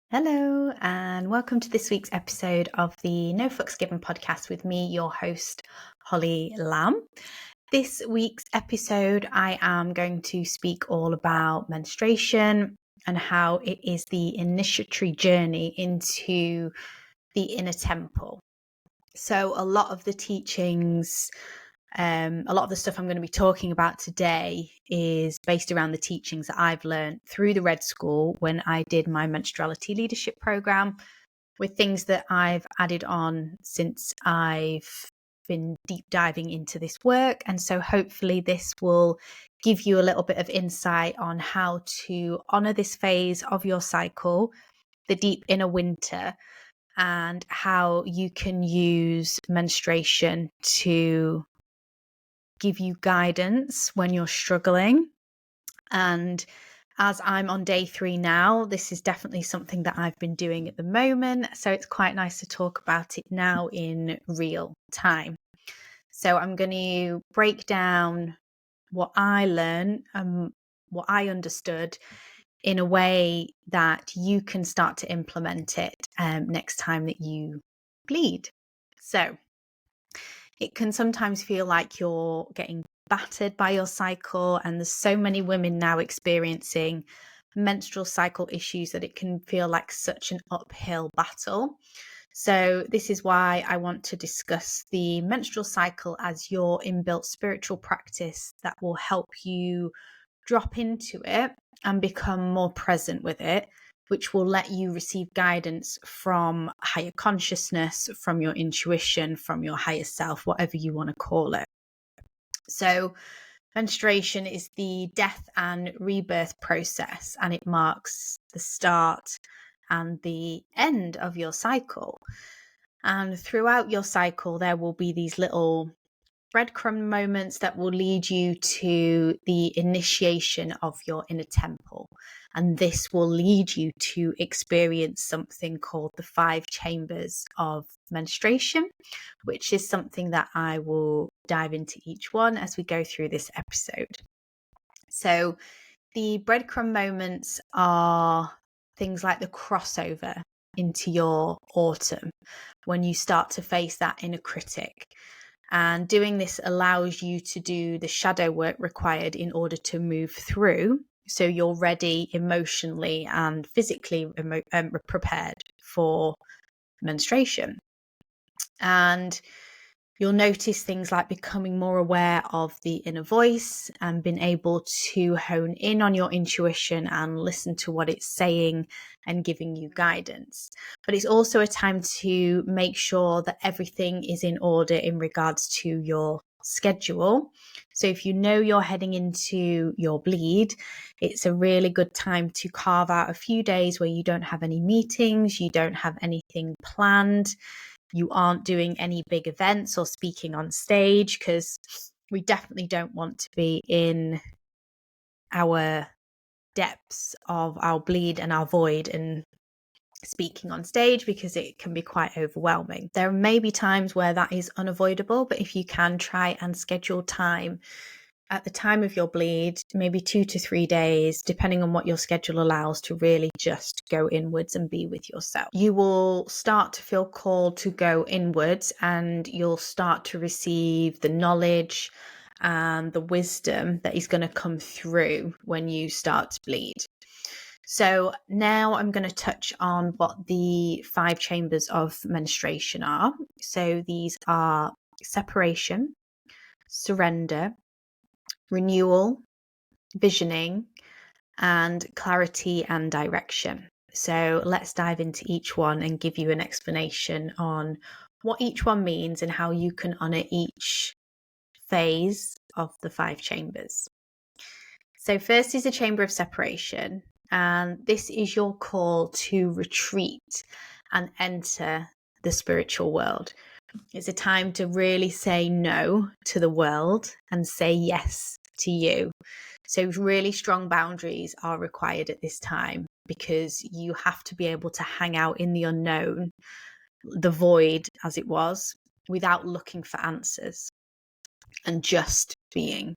Hello, and welcome to this week's episode of the No Fucks Given podcast with me, your host, Holly Lamb. This week's episode, I am going to speak all about menstruation and how it is the initiatory journey into the inner temple. So, a lot of the teachings, a lot of the stuff I'm going to be talking about today is based around the teachings that I've learned through the Red School when I did my menstruality leadership program, with things that I've added on since I've been deep diving into this work. And so hopefully this will give you a little bit of insight on how to honor this phase of your cycle, the deep inner winter, and how you can use menstruation to give you guidance when you're struggling. And as I'm on day 3 now, this is definitely something that I've been doing at the moment. So it's quite nice to talk about it now in real time. So I'm going to break down what I learned and what I understood in a way that you can start to implement it next time that you bleed. So it can sometimes feel like you're getting battered by your cycle, and there's so many women now experiencing menstrual cycle issues that it can feel like such an uphill battle. So this is why I want to discuss the menstrual cycle as your inbuilt spiritual practice that will help you drop into it and become more present with it, which will let you receive guidance from higher consciousness, from your intuition, from your higher self, whatever you want to call it. So menstruation is the death and rebirth process, and it marks the start and the end of your cycle. And throughout your cycle, there will be these little breadcrumb moments that will lead you to the initiation of your inner temple. And this will lead you to experience something called the 5 chambers of menstruation, which is something that I will dive into each one as we go through this episode. So the breadcrumb moments are things like the crossover into your autumn, when you start to face that inner critic. And doing this allows you to do the shadow work required in order to move through, so you're ready emotionally and physically prepared for menstruation. And you'll notice things like becoming more aware of the inner voice and being able to hone in on your intuition and listen to what it's saying and giving you guidance. But it's also a time to make sure that everything is in order in regards to your schedule. So if you know you're heading into your bleed, it's a really good time to carve out a few days where you don't have any meetings, you don't have anything planned, you aren't doing any big events or speaking on stage, because we definitely don't want to be in our depths of our bleed and our void and speaking on stage, because it can be quite overwhelming. There may be times where that is unavoidable, but if you can, try and schedule time at the time of your bleed, maybe 2 to 3 days, depending on what your schedule allows, to really just go inwards and be with yourself. You will start to feel called to go inwards, and you'll start to receive the knowledge and the wisdom that is going to come through when you start to bleed. So now I'm going to touch on what the 5 chambers of menstruation are. So these are separation, surrender, renewal, visioning, and clarity and direction. So let's dive into each one and give you an explanation on what each one means and how you can honor each phase of the 5 chambers. So first is the chamber of separation, and this is your call to retreat and enter the spiritual world. It's a time to really say no to the world and say yes to you. So really strong boundaries are required at this time, because you have to be able to hang out in the unknown, the void as it was, without looking for answers and just being.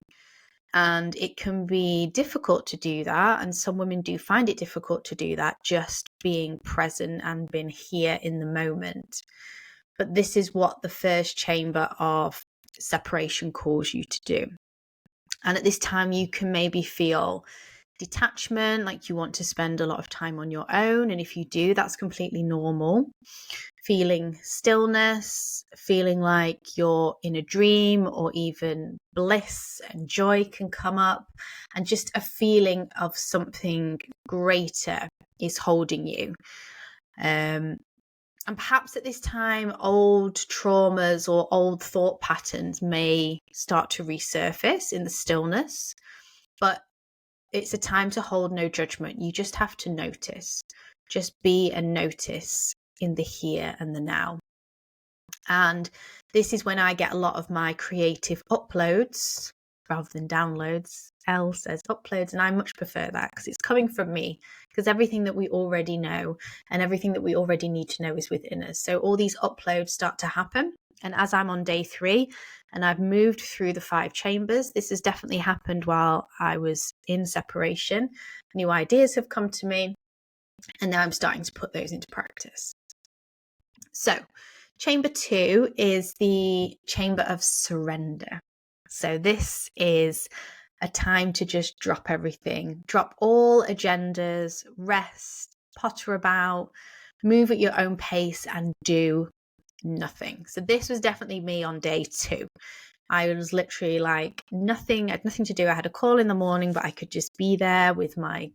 And it can be difficult to do that. And some women do find it difficult to do that, just being present and being here in the moment. But this is what the first chamber of separation calls you to do. And at this time, you can maybe feel detachment, like you want to spend a lot of time on your own. And if you do, that's completely normal. Feeling stillness, feeling like you're in a dream, or even bliss and joy can come up, and just a feeling of something greater is holding you. And perhaps at this time, old traumas or old thought patterns may start to resurface in the stillness, but it's a time to hold no judgment. You just have to notice. Just be and notice in the here and the now. And this is when I get a lot of my creative uploads rather than downloads. Elle says uploads, and I much prefer that because it's coming from me, because everything that we already know and everything that we already need to know is within us. So all these uploads start to happen. And as I'm on day 3 and I've moved through the 5 chambers, this has definitely happened while I was in separation. New ideas have come to me, and now I'm starting to put those into practice. So chamber 2 is the chamber of surrender. So this is a time to just drop everything, drop all agendas, rest, potter about, move at your own pace and do nothing. So this was definitely me on day 2. I was literally like nothing, I had nothing to do. I had a call in the morning, but I could just be there with my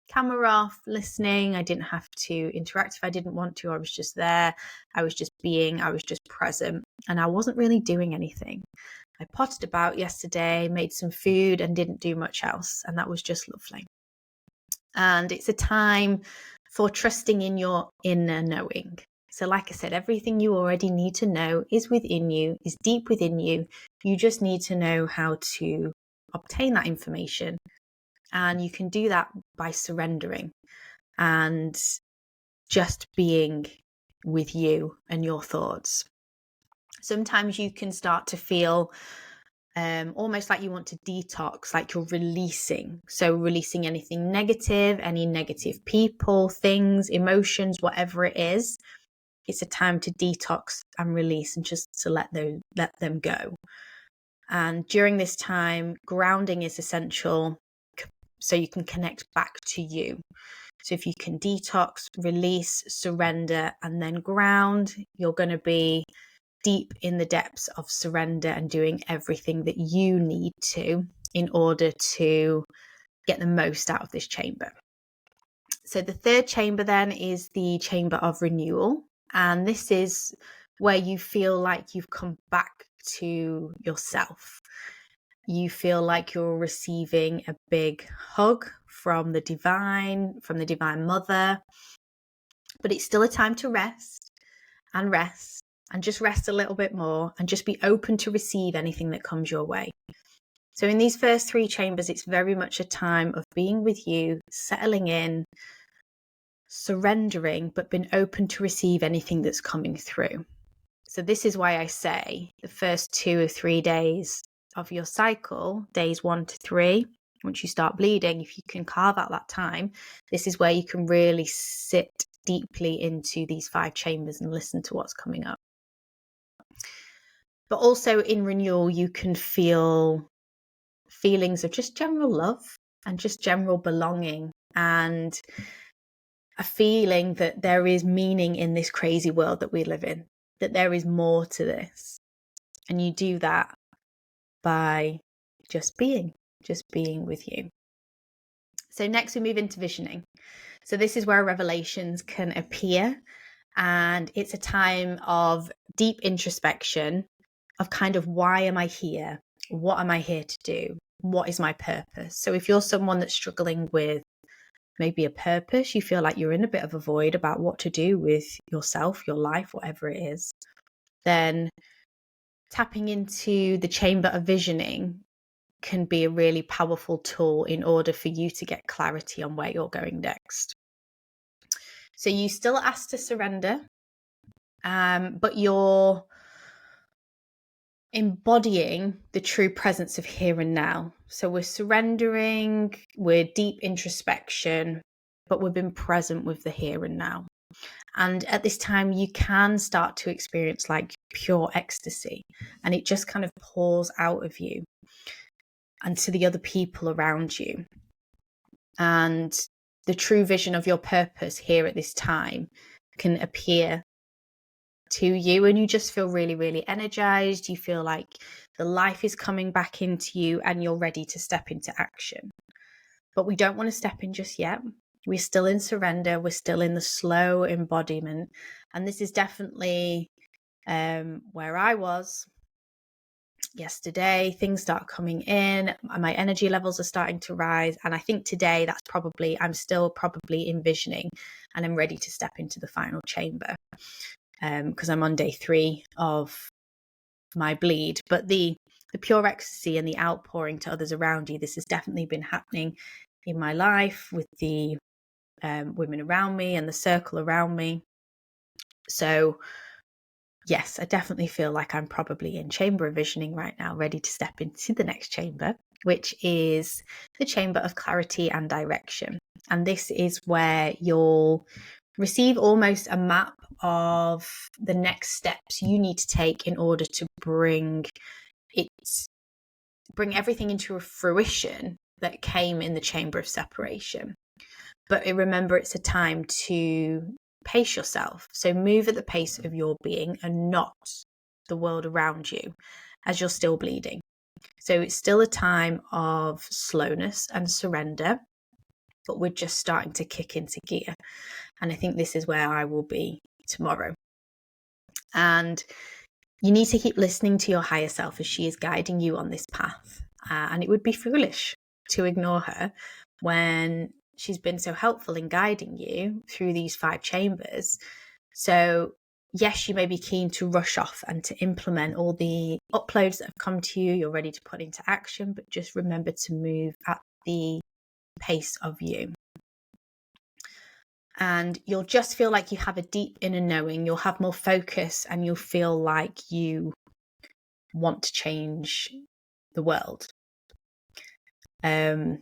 camera off, listening. I didn't have to interact if I didn't want to. I was just there. I was just being, I was just present, and I wasn't really doing anything. I potted about yesterday, made some food, and didn't do much else. And that was just lovely. And it's a time for trusting in your inner knowing. So like I said, everything you already need to know is within you, is deep within you. You just need to know how to obtain that information. And you can do that by surrendering and just being with you and your thoughts. Sometimes you can start to feel almost like you want to detox, like you're releasing. So releasing anything negative, any negative people, things, emotions, whatever it is. It's a time to detox and release and just to let them go. And during this time, grounding is essential so you can connect back to you. So if you can detox, release, surrender, and then ground, you're going to be deep in the depths of surrender and doing everything that you need to in order to get the most out of this chamber. So the 3rd chamber then is the chamber of renewal. And this is where you feel like you've come back to yourself. You feel like you're receiving a big hug from the divine mother. But it's still a time to rest and just rest a little bit more and just be open to receive anything that comes your way. So in these first 3 chambers, it's very much a time of being with you, settling in, surrendering, but being open to receive anything that's coming through. So this is why I say the first 2 or 3 days of your cycle, days 1 to 3, once you start bleeding, if you can carve out that time, this is where you can really sit deeply into these 5 chambers and listen to what's coming up. But also in renewal, you can feel feelings of just general love and just general belonging, and a feeling that there is meaning in this crazy world that we live in, that there is more to this. And you do that by just being with you. So next we move into visioning. So this is where revelations can appear, and it's a time of deep introspection of kind of, why am I here? What am I here to do? What is my purpose? So if you're someone that's struggling with maybe a purpose, you feel like you're in a bit of a void about what to do with yourself, your life, whatever it is, then tapping into the chamber of visioning can be a really powerful tool in order for you to get clarity on where you're going next. So you still ask to surrender, but you're embodying the true presence of here and now. So we're surrendering, we're deep introspection, but we've been present with the here and now. And at this time, you can start to experience like pure ecstasy, and it just kind of pours out of you and to the other people around you. And the true vision of your purpose here at this time can appear to you, and you just feel really, really energized. You feel like the life is coming back into you and you're ready to step into action. But we don't want to step in just yet. We're still in surrender. We're still in the slow embodiment. And this is definitely where I was yesterday. Things start coming in. My energy levels are starting to rise. And I think today I'm still probably envisioning, and I'm ready to step into the final chamber because I'm on day 3 of my bleed. But the pure ecstasy and the outpouring to others around you, this has definitely been happening in my life with the women around me and the circle around me. So yes, I definitely feel like I'm probably in chamber envisioning right now, ready to step into the next chamber, which is the chamber of clarity and direction. And this is where you'll receive almost a map of the next steps you need to take in order to bring everything into a fruition that came in the chamber of separation. But remember, it's a time to pace yourself. So move at the pace of your being and not the world around you as you're still bleeding. So it's still a time of slowness and surrender, but we're just starting to kick into gear. And I think this is where I will be tomorrow. And you need to keep listening to your higher self as she is guiding you on this path. And it would be foolish to ignore her when she's been so helpful in guiding you through these 5 chambers. So yes, you may be keen to rush off and to implement all the uploads that have come to you, you're ready to put into action, but just remember to move at the pace of you. And you'll just feel like you have a deep inner knowing, you'll have more focus, and you'll feel like you want to change the world. And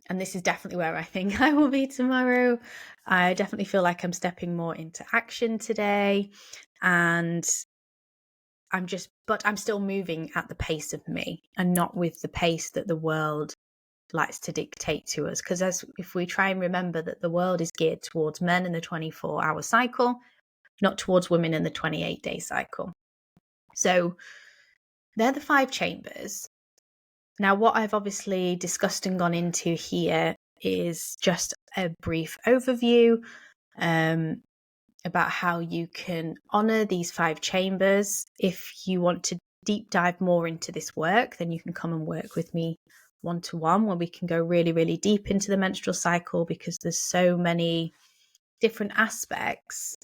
this is definitely where I think I will be tomorrow. I definitely feel like I'm stepping more into action today, and I'm still moving at the pace of me and not with the pace that the world likes to dictate to us. Because if we try and remember that the world is geared towards men in the 24-hour cycle, not towards women in the 28-day cycle. So they're the 5 chambers. Now, what I've obviously discussed and gone into here is just a brief overview about how you can honor these 5 chambers. If you want to deep dive more into this work, then you can come and work with me one-to-one, where we can go really, really deep into the menstrual cycle, because there's so many different aspects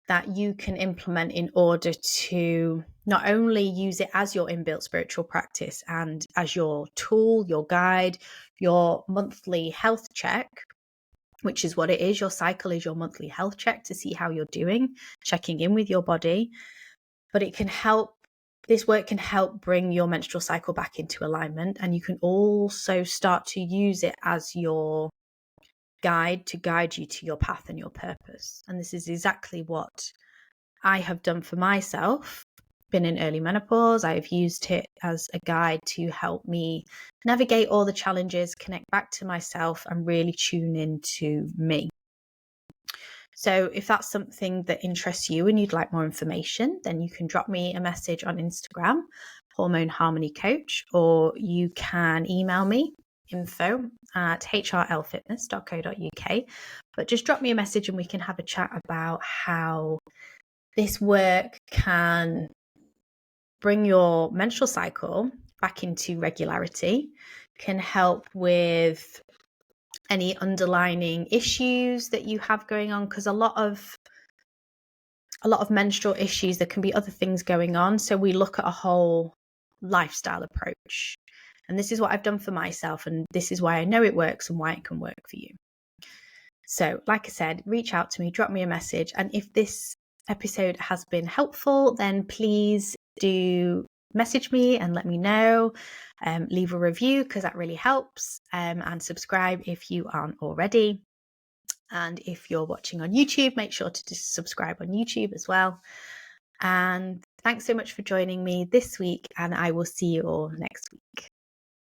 that you can implement in order to not only use it as your inbuilt spiritual practice and as your tool, your guide, your monthly health check, which is what it is. Your cycle is your monthly health check to see how you're doing, checking in with your body. But this work can help bring your menstrual cycle back into alignment. And you can also start to use it as your guide to guide you to your path and your purpose. And this is exactly what I have done for myself. Been in early menopause. I've used it as a guide to help me navigate all the challenges, connect back to myself, and really tune into me. So if that's something that interests you and you'd like more information, then you can drop me a message on Instagram, Hormone Harmony Coach, or you can email me, info@hrlfitness.co.uk. But just drop me a message and we can have a chat about how this work can bring your menstrual cycle back into regularity, can help with any underlying issues that you have going on, because a lot of menstrual issues, there can be other things going on. So we look at a whole lifestyle approach. And this is what I've done for myself, and this is why I know it works and why it can work for you. So like I said, reach out to me, drop me a message. And if this episode has been helpful, then please do message me and let me know. Leave a review because that really helps, and subscribe if you aren't already. And if you're watching on YouTube, make sure to just subscribe on YouTube as well. And thanks so much for joining me this week, and I will see you all next week.